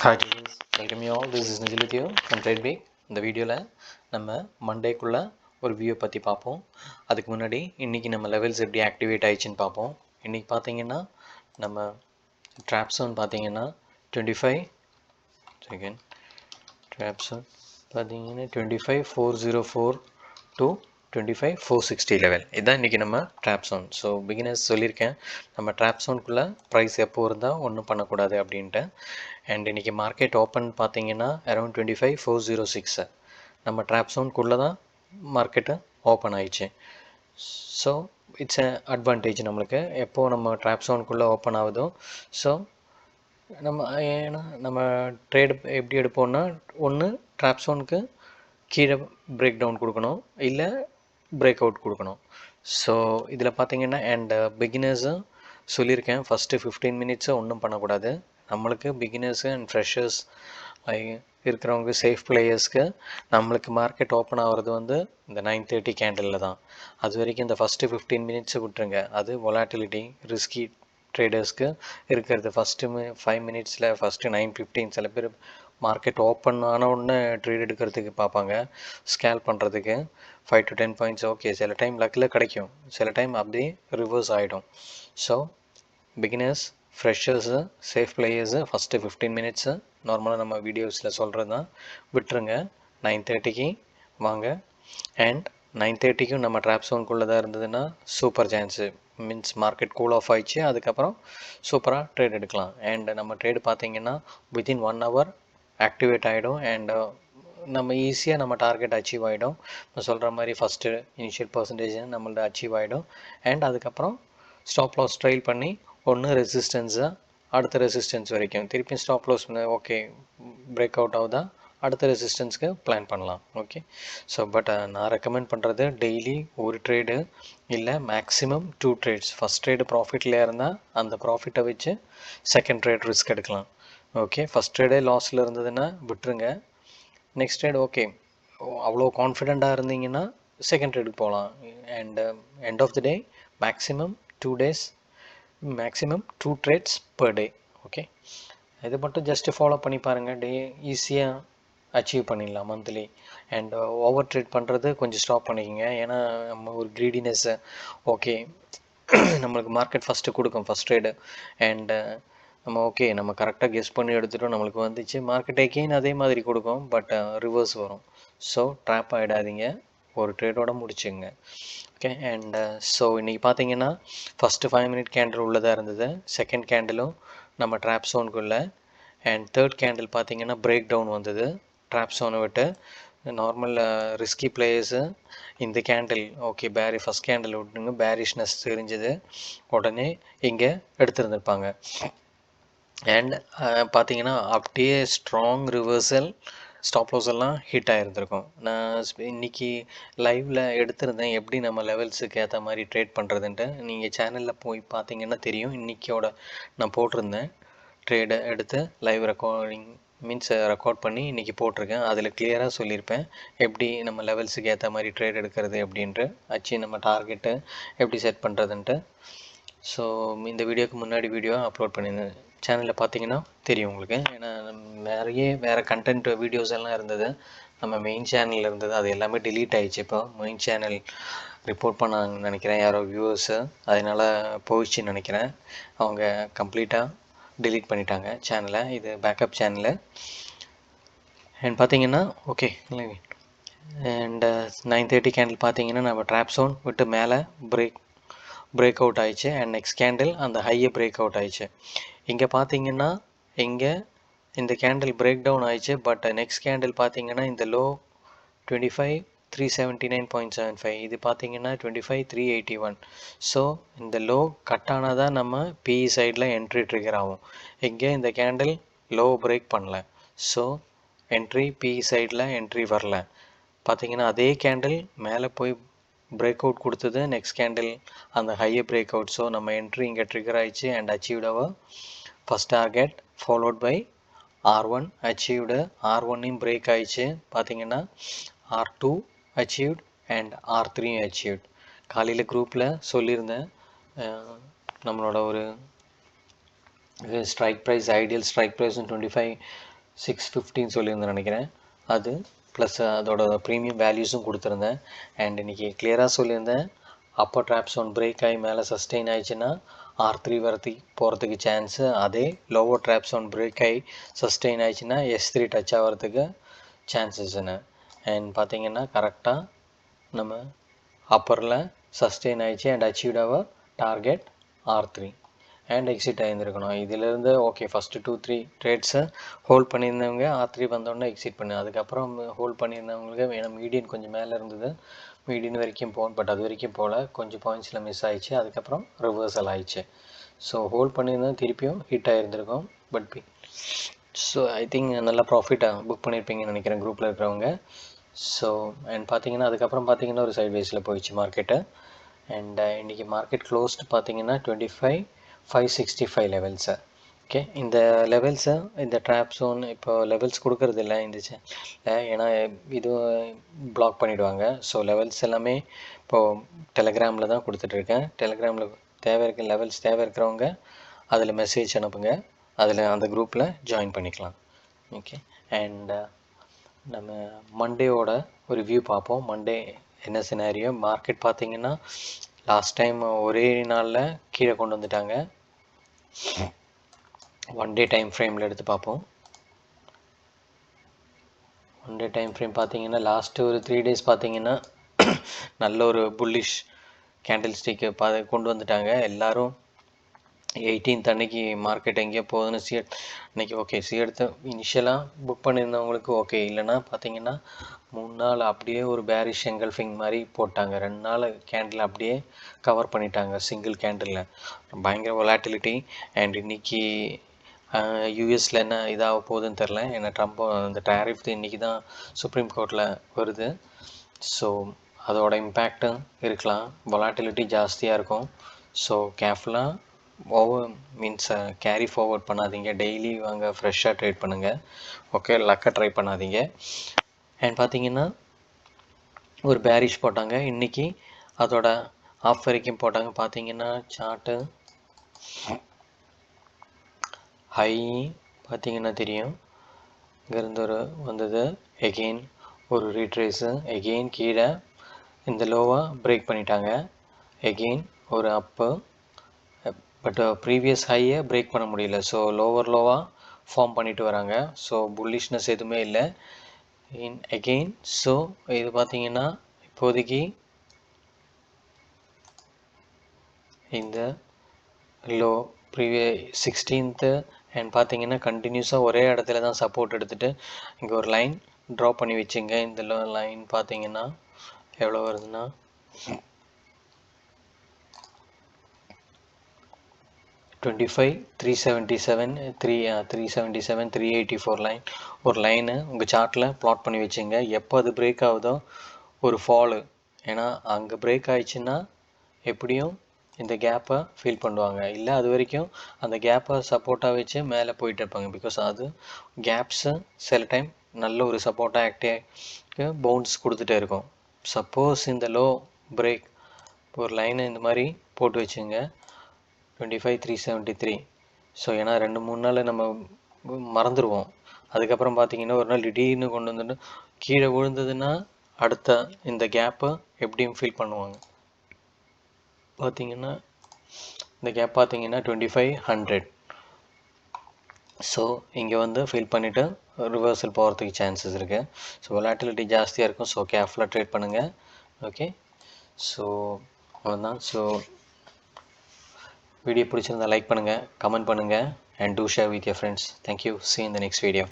Hi students, welcome you all. This is Nijil with you from TradeBeak. இந்த வீடியோவில் நம்ம மண்டேக்குள்ளே ஒரு வியூ பற்றி பார்ப்போம். அதுக்கு முன்னாடி இன்றைக்கி நம்ம லெவல்ஸ் எப்படி ஆக்டிவேட் ஆயிடுச்சுன்னு பார்ப்போம். இன்றைக்கி பார்த்தீங்கன்னா நம்ம ட்ராப் zone பார்த்தீங்கன்னா 25 செகண்ட் ட்ராப் zone பார்த்தீங்கன்னா 25,404 to 25,460 லெவல். இதுதான் இன்றைக்கி நம்ம ட்ராப் zone. ஸோ பிகினர்ஸ் சொல்லியிருக்கேன், நம்ம ட்ராப் zone-குள்ளே ப்ரைஸ் எப்போ இருந்தால் ஒன்றும் பண்ணக்கூடாது அப்படின்ட்டு. அண்ட் இன்றைக்கி மார்க்கெட் ஓப்பன் பார்த்தீங்கன்னா அரௌண்ட் 25,406 நம்ம ட்ராப் zone-குள்ளே தான் மார்க்கெட்டு ஓப்பன் ஆயிடுச்சு. ஸோ இட்ஸ் அ அட்வான்டேஜ் நம்மளுக்கு எப்போது நம்ம ட்ராப் zone-குள்ளே ஓப்பன் ஆகுதோ. ஸோ ஏன்னா நம்ம ட்ரேடு எப்படி எடுப்போம்னா, ஒன்று ட்ராப் zone-க்கு கீழே பிரேக் டவுன் கொடுக்கணும், இல்லை பிரேக் அவுட் கொடுக்கணும். ஸோ இதில் பார்த்தீங்கன்னா அண்ட் பிகினர்ஸும் சொல்லியிருக்கேன், ஃபஸ்ட்டு 15 மினிட்ஸை ஒன்றும் பண்ணக்கூடாது. நம்மளுக்கு பிகினர்ஸு அண்ட் ஃப்ரெஷர்ஸ் இருக்கிறவங்க சேஃப் பிளேயர்ஸ்க்கு நம்மளுக்கு மார்க்கெட் ஓப்பன் ஆகிறது வந்து இந்த 9:30 கேண்டலில் தான். அது வரைக்கும் இந்த ஃபஸ்ட்டு 15 மினிட்ஸை விட்டுருங்க. அது வொலாட்டிலிட்டி ரிஸ்கி ட்ரேடர்ஸ்க்கு இருக்கிறது. ஃபஸ்ட்டு 5 மினிட்ஸில் ஃபஸ்ட்டு 9:15 சில பேர் மார்க்கெட் ஓப்பன் ஆன உடனே ட்ரேட் எடுக்கிறதுக்கு பார்ப்பாங்க, ஸ்கேல் பண்ணுறதுக்கு 5 to 10 பாயிண்ட்ஸ். ஓகே, சில டைம் லக்கில் கிடைக்கும், சில டைம் அப்படியே ரிவர்ஸ் ஆகிடும். So beginners, freshers, safe players first 15 minutes நார்மலாக நம்ம வீடியோஸில் சொல்கிறது தான் விட்டுருங்க. 9:30க்கு வாங்க. அண்ட் 9:30க்கும் நம்ம ட்ராப் zone-குள்ளே தான் இருந்ததுன்னா super chance. Means market cool off ஆயிடுச்சு, அதுக்கப்புறம் சூப்பராக ட்ரேட் எடுக்கலாம். அண்ட் நம்ம ட்ரேடு பார்த்தீங்கன்னா வித்தின் 1 hour ஆக்டிவேட் ஆகிடும். அண்ட் நம்ம ஈஸியாக நம்ம டார்கெட் அச்சீவ் ஆகிடும். நான் சொல்கிற மாதிரி ஃபஸ்ட்டு இனிஷியல் பர்சன்டேஜ் நம்மள்ட்ட அச்சீவ் ஆகிடும். அண்ட் அதுக்கப்புறம் ஸ்டாப் லாஸ் ட்ரைல் பண்ணி ஒன்று ரெசிஸ்டன்ஸை அடுத்த ரெசிஸ்டன்ஸ் வரைக்கும் திருப்பி stop loss okay break out ஆகுதா அடுத்த ரெசிஸ்டன்ஸ்க்கு பிளான் பண்ணலாம். ஓகே, ஸோ பட் நான் ரெக்கமெண்ட் பண்ணுறது டெய்லி ஒரு ட்ரேடு இல்லை மேக்ஸிமம் 2 ட்ரேட்ஸ். ஃபஸ்ட் ட்ரேடு ப்ராஃபிட்டில் இருந்தால் அந்த ப்ராஃபிட்டை வச்சு செகண்ட் ட்ரேட் ரிஸ்க் எடுக்கலாம். ஓகே, ஃபஸ்ட் ட்ரேடே லாஸில் இருந்ததுன்னா விட்டுருங்க. நெக்ஸ்ட் ட்ரேட் ஓகே அவ்வளோ கான்ஃபிடெண்ட்டாக இருந்தீங்கன்னா செகண்ட் ட்ரேடுக்கு போகலாம். And end of the day maximum 2 days, maximum 2 trades per day. Okay, இது மட்டும் ஜஸ்ட்டு ஃபாலோ பண்ணி பாருங்கள், டே ஈஸியாக அச்சீவ் பண்ணிடலாம் மந்த்லி. அண்ட் ஓவர் ட்ரேட் பண்ணுறது கொஞ்சம் ஸ்டாப் பண்ணிக்கோங்க. ஏன்னா நம்ம ஒரு க்ரீடினஸ்ஸை ஓகே நம்மளுக்கு மார்க்கெட் ஃபஸ்ட்டு கொடுக்கும் ஃபஸ்ட் ட்ரேடு. அண்டு நம்ம ஓகே நம்ம கரெக்டாக கெஸ் பண்ணி எடுத்துகிட்டோம், நம்மளுக்கு வந்துச்சு. மார்க்கெட் எகெயின் அதே மாதிரி கொடுக்கும், பட் ரிவர்ஸ் வரும். ஸோ ட்ராப் ஆகிடாதீங்க, ஒரு ட்ரேடோட முடிச்சுங்க. ஓகே, அண்ட் ஸோ இன்றைக்கி பார்த்தீங்கன்னா ஃபஸ்ட்டு 5 minute கேண்டில் உள்ளதாக இருந்தது, செகண்ட் கேண்டிலும் நம்ம ட்ராப் zone-குள்ளே. அண்ட் தேர்ட் கேண்டில் பார்த்தீங்கன்னா பிரேக் டவுன் வந்தது ட்ராப் zone-ஐ விட்டு. நார்மல் ரிஸ்கி பிளேயர்ஸு இந்த கேண்டில் ஓகே ஃபஸ்ட் கேண்டில் விட்டுங்க, பேரிஷ்னஸ் தெரிஞ்சது உடனே இங்கே எடுத்துருந்துருப்பாங்க. அண்ட் பார்த்தீங்கன்னா அப்படியே ஸ்ட்ராங் ரிவர்சல் ஸ்டாப் லாஸ் எல்லாம் ஹிட் ஆகிருந்துருக்கும். நான் இன்றைக்கி லைவில் எடுத்திருந்தேன் எப்படி நம்ம லெவல்ஸுக்கு ஏற்ற மாதிரி ட்ரேட் பண்ணுறதுன்ட்டு. நீங்கள் சேனலில் போய் பார்த்தீங்கன்னா தெரியும். இன்றைக்கியோட நான் போட்டிருந்தேன், ட்ரேடை எடுத்து லைவ் ரெக்கார்டிங் மீன்ஸ் ரெக்கார்ட் பண்ணி இன்றைக்கி போட்டிருக்கேன். அதில் கிளியராக சொல்லியிருப்பேன் எப்படி நம்ம லெவல்ஸுக்கு ஏற்ற மாதிரி ட்ரேட் எடுக்கிறது அப்படின்ட்டு, ஆச்சு நம்ம டார்கெட்டு எப்படி செட் பண்ணுறதுன்ட்டு. ஸோ இந்த வீடியோக்கு முன்னாடி வீடியோ அப்லோட் பண்ணியிருந்தேன், சேனலில் பார்த்தீங்கன்னா தெரியும் உங்களுக்கு. ஏன்னா வேறு கண்டென்ட் வீடியோஸ் எல்லாம் இருந்தது, நம்ம மெயின் சேனலில் இருந்தது, அது எல்லாமே டிலீட் ஆகிடுச்சு. இப்போ மெயின் சேனல் ரிப்போர்ட் பண்ணாங்கன்னு நினைக்கிறேன் யாரோ வியூவர்ஸு, அதனால் போயிடுச்சுன்னு நினைக்கிறேன். அவங்க கம்ப்ளீட்டாக டிலீட் பண்ணிட்டாங்க சேனலை. இது பேக்கப் சேனலு. அண்ட் பார்த்தீங்கன்னா ஓகே அண்ட் 9:30 கேண்டில் பார்த்தீங்கன்னா நம்ம ட்ராப் zone விட்டு மேலே பிரேக் அவுட் ஆயிடுச்சு. அண்ட் நெக்ஸ்ட் கேண்டில் அந்த ஹையை பிரேக் அவுட் ஆயிடுச்சு. இங்கே பார்த்தீங்கன்னா இங்கே இந்த கேண்டில் பிரேக் டவுன் ஆயிடுச்சு, பட் நெக்ஸ்ட் கேண்டில் பார்த்தீங்கன்னா இந்த லோ 25,379.75, இது பார்த்தீங்கன்னா 25,381. ஸோ இந்த லோ கட் ஆனால் தான் நம்ம பிஇ சைடில் என்ட்ரி ட்ரிகர் ஆகும். இங்கே இந்த கேண்டில் லோ பிரேக் பண்ணல, ஸோ என்ட்ரி பிஇ சைடில் என்ட்ரி வரல. பார்த்தீங்கன்னா அதே கேண்டில் மேலே போய் பிரேக் அவுட் கொடுத்தது, நெக்ஸ்ட் கேண்டில் அந்த ஹையை பிரேக் அவுட். ஸோ நம்ம என்ட்ரி இங்கே ட்ரிகர் ஆயிடுச்சு and achieved our first target followed by R1 achieved. R1யும் பிரேக் ஆயிடுச்சு, பார்த்தீங்கன்னா R2 achieved and R3 achieved. காலையில் குரூப்பில் சொல்லியிருந்தேன், நம்மளோட ஒரு ஸ்ட்ரைக் ப்ரைஸ் ஐடியல் ஸ்ட்ரைக் ப்ரைஸும் 25 650 சொல்லியிருந்தேன் நினைக்கிறேன். அது ப்ளஸ் அதோட ப்ரீமியம் வேல்யூஸும் கொடுத்துருந்தேன். அண்ட் இன்றைக்கி கிளியராக சொல்லியிருந்தேன், அப்போ ட்ராப் ஜோன் பிரேக் ஆகி மேலே சஸ்டெயின் ஆயிடுச்சுன்னா R3 போகிறதுக்கு சான்ஸு. அதே லோவர் ட்ராப் ஜோன் பிரேக் ஆகி சஸ்டெயின் ஆயிடுச்சுன்னா S3 டச் ஆகிறதுக்கு சான்சஸ்ன்னு. அண்ட் பார்த்திங்கன்னா கரெக்டாக நம்ம அப்பரில் சஸ்டெயின் ஆயிடுச்சு and achieved our target R3 and exit ஆகியிருந்துருக்கணும். இதிலேருந்து ஓகே ஃபஸ்ட்டு 2-3 ட்ரேட்ஸை ஹோல்ட் பண்ணியிருந்தவங்க R3 வந்தோடனே எக்ஸிட் பண்ணு. அதுக்கப்புறம் ஹோல்ட் பண்ணியிருந்தவங்களுக்கு ஏன்னா மீடியன் கொஞ்சம் மேலே இருந்தது, மீடியன் வரைக்கும் போகும், பட் அது வரைக்கும் போகல, கொஞ்சம் பாயிண்ட்ஸில் மிஸ் ஆயிடுச்சு. அதுக்கப்புறம் ரிவர்சல் ஆயிடுச்சு. ஸோ ஹோல்ட் பண்ணியிருந்தோம், திருப்பியும் ஹிட் ஆகிருந்திருக்கும். பட் ஸோ ஐ திங்க் நல்லா ப்ராஃபிட்டாக புக் பண்ணியிருப்பீங்கன்னு நினைக்கிறேன் குரூப்பில் இருக்கிறவங்க. ஸோ அண்ட் பார்த்தீங்கன்னா அதுக்கப்புறம் பார்த்தீங்கன்னா ஒரு சைட் வேஸில் போயிடுச்சு மார்க்கெட்டு. அண்ட் இன்றைக்கி மார்க்கெட் க்ளோஸ்டு பார்த்தீங்கன்னா 25,565 லெவல்ஸை. ஓகே, இந்த லெவல்ஸை இந்த ட்ராப் ஜோன் இப்போ லெவல்ஸ் கொடுக்கறது இல்லை இந்த ஏன்னா இது பிளாக் பண்ணிவிடுவாங்க. ஸோ லெவல்ஸ் எல்லாமே இப்போது டெலகிராமில் தான் கொடுத்துட்ருக்கேன். டெலகிராமில் தேவை இருக்க லெவல்ஸ் தேவை இருக்கிறவங்க அதில் மெசேஜ் அனுப்புங்க, அதில் அந்த குரூப்பில் ஜாயின் பண்ணிக்கலாம். ஓகே, அண்ட் நம்ம மண்டேவோட ஒரு வியூ பார்ப்போம். மண்டே என்ன சினாரியோ, மார்க்கெட் பார்த்திங்கன்னா லாஸ்ட் டைம் ஒரே நாளில் கீழே கொண்டு வந்துட்டாங்க. ஒன் டே டைம் ஃப்ரேமில் எடுத்து பார்ப்போம். ஒன் டே டைம் ஃப்ரேம் பார்த்திங்கன்னா லாஸ்ட்டு ஒரு 3 days பார்த்திங்கன்னா நல்ல ஒரு புல்லிஷ் கேண்டில் ஸ்டிக்கு கொண்டு வந்துட்டாங்க. எல்லோரும் 18th அன்னைக்கு மார்க்கெட் எங்கேயோ போகுதுன்னு அன்றைக்கி ஓகே எடுத்து இனிஷியலாக புக் பண்ணியிருந்தவங்களுக்கு ஓகே, இல்லைனா பார்த்தீங்கன்னா 3 நாள் அப்படியே ஒரு பேரிஷ் எங்கல்ஃபிங் மாதிரி போட்டாங்க. 2 நாள் கேண்டில் அப்படியே கவர் பண்ணிட்டாங்க சிங்கிள் கேண்டிலில். பயங்கர வொலாட்டிலிட்டி. அண்ட் இன்றைக்கி யூஎஸில் என்ன இதாக போகுதுன்னு தெரில, ஏன்னா ட்ரம்ப் அந்த டேரிஃப் இன்றைக்கி தான் சுப்ரீம் கோர்ட்டில் வருது. ஸோ அதோட இம்பேக்டும் இருக்கலாம், வொலாட்டிலிட்டி ஜாஸ்தியாக இருக்கும். ஸோ கேர்ஃபுல்லாக கேரி ஃபார்வர்ட் பண்ணாதீங்க. டெய்லி வாங்க ஃப்ரெஷ்ஷாக ட்ரேட் பண்ணுங்கள். ஓகே, லக்கை ட்ரை பண்ணாதீங்க. அண்ட் பார்த்தீங்கன்னா ஒரு பேரிஷ் போட்டாங்க இன்றைக்கி, அதோட ஆஃப் வரைக்கும் போட்டாங்க. பார்த்தீங்கன்னா சார்ட்டு ஹை பார்த்தீங்கன்னா தெரியும், இங்கேருந்து ஒரு வந்தது, எகெயின் ஒரு ரீட்ரேஸு, எகெயின் கீழே இந்த லோவாக பிரேக் பண்ணிட்டாங்க, எகெயின் ஒரு அப்பு, பட் ப்ரீவியஸ் ஹையை பிரேக் பண்ண முடியல. ஸோ லோவாக ஃபார்ம் பண்ணிட்டு வராங்க. ஸோ புல்லிஷ்னஸ் எதுவுமே இல்லை அகெயின். ஸோ இது பார்த்தீங்கன்னா இப்போதைக்கு இந்த லோ ப்ரீவியஸ் 16th அண்ட் பார்த்தீங்கன்னா கண்டினியூஸாக ஒரே இடத்துல தான் சப்போர்ட் எடுத்துகிட்டு இங்கே ஒரு லைன் ட்ரா பண்ணி வச்சுங்க. இந்த லைன் பார்த்தீங்கன்னா எவ்வளோ வருதுன்னா 25,377 384 லைன் ஒரு லைனு உங்கள் சார்ட்டில் ப்ளாட் பண்ணி வச்சுங்க. எப்போ அது பிரேக் ஆகுதோ ஒரு ஃபாலு, ஏன்னா அங்கே பிரேக் ஆகிடுச்சின்னா எப்படியும் இந்த கேப்பை ஃபீல் பண்ணுவாங்க, இல்லை அது வரைக்கும் அந்த கேப்பை சப்போர்ட்டாக வச்சு மேலே போயிட்டு இருப்பாங்க. பிகாஸ் அது கேப்ஸு சில டைம் நல்ல ஒரு சப்போர்ட்டாக ஆக்டிவாக பவுன்ஸ் கொடுத்துட்டே இருக்கும். சப்போஸ் இந்த லோ பிரேக் ஒரு லைனை இந்த மாதிரி போட்டு வச்சுங்க 25,373. ஸோ ஏன்னா 2-3 நாள் நம்ம மறந்துடுவோம். அதுக்கப்புறம் பார்த்தீங்கன்னா ஒரு நாள் திடீர்னு கொண்டு வந்துட்டு கீழே விழுந்ததுன்னா அடுத்த இந்த கேப்பை எப்படியும் ஃபீல் பண்ணுவாங்க. பார்த்தீங்கன்னா இந்த கேப் பார்த்தீங்கன்னா 2500. ஸோ இங்கே வந்து ஃபீல் பண்ணிவிட்டு ரிவர்சல் போகிறதுக்கு சான்சஸ் இருக்குது. ஸோ வொலாட்டிலிட்டி ஜாஸ்தியாக இருக்கும். ஸோ கேர்ஃபுல்லாக ட்ரேட் பண்ணுங்கள். ஓகே, ஸோ அவ்வளோதான். ஸோ வீடியோ பிடிச்சிருந்தால் லைக் பண்ணுங்கள், கமெண்ட் பண்ணுங்கள், and do share with your friends. Thank you. See you in the next video.